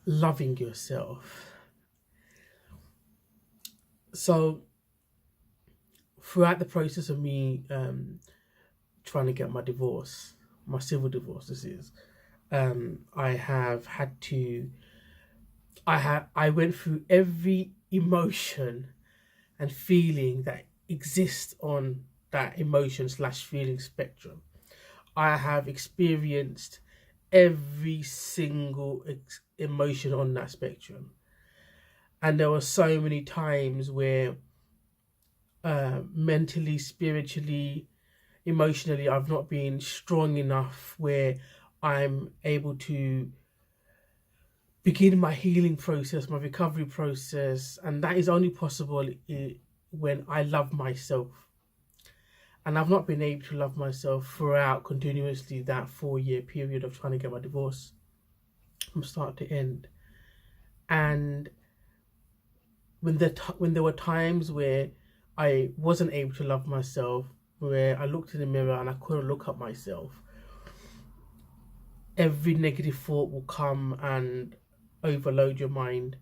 loving yourself. So throughout the process of me trying to get my divorce, my civil divorce, this is, I have had to. I went through every emotion and feeling that exists on that emotion slash feeling spectrum. I have experienced every single emotion on that spectrum, and there were so many times where mentally, spiritually, emotionally, I've not been strong enough where I'm able to begin my healing process, my recovery process, and that is only possible when I love myself. And I've not been able to love myself throughout continuously that 4 year period of trying to get my divorce from start to end. And when there were times where I wasn't able to love myself, where I looked in the mirror and I couldn't look at myself, every negative thought will come and overload your mind,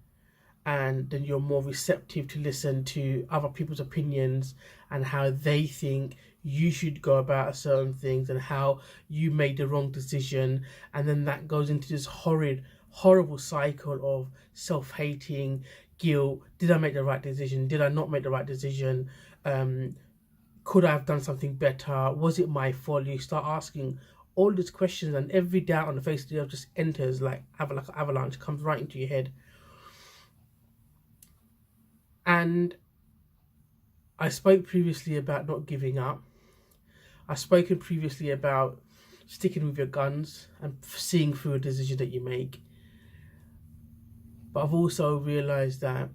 and then you're more receptive to listen to other people's opinions and how they think you should go about certain things and how you made the wrong decision. And then that goes into this horrible cycle of self-hating, guilt. Did I make the right decision? Did I not make the right decision? Could I have done something better? Was it my fault? You start asking all these questions, and every doubt on the face of the earth just enters like an avalanche, comes right into your head. And I spoke previously about not giving up. I've spoken previously about sticking with your guns and seeing through a decision that you make. But I've also realized that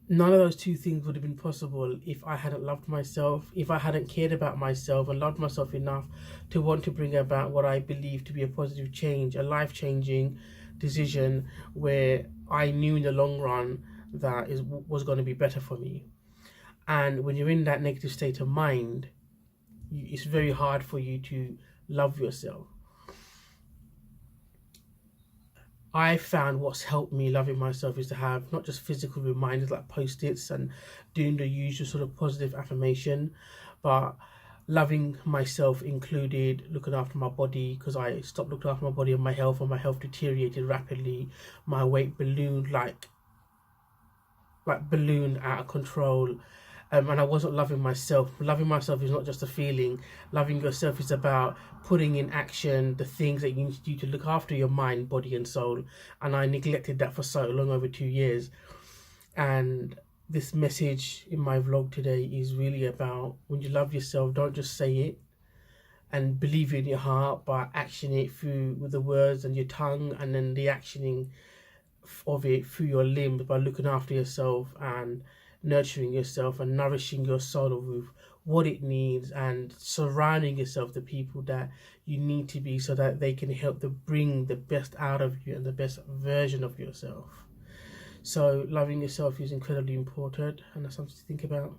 none of those two things would have been possible if I hadn't loved myself, if I hadn't cared about myself and loved myself enough to want to bring about what I believe to be a positive change, a life-changing decision where I knew in the long run that was going to be better for me. And when you're in that negative state of mind, it's very hard for you to love yourself. I found what's helped me loving myself is to have not just physical reminders like post-its and doing the usual sort of positive affirmation, but loving myself included looking after my body, because I stopped looking after my body and my health deteriorated rapidly. My weight ballooned like ballooned out of control. And I wasn't loving myself. Loving myself is not just a feeling. Loving yourself is about putting in action the things that you need to do to look after your mind, body, and soul. And I neglected that for so long, over 2 years. And this message in my vlog today is really about, when you love yourself, don't just say it and believe it in your heart, but action it through with the words and your tongue, and then the actioning of it through your limbs by looking after yourself and nurturing yourself and nourishing your soul with what it needs, and surrounding yourself the people that you need to be so that they can help to bring the best out of you and the best version of yourself. So loving yourself is incredibly important, and that's something to think about.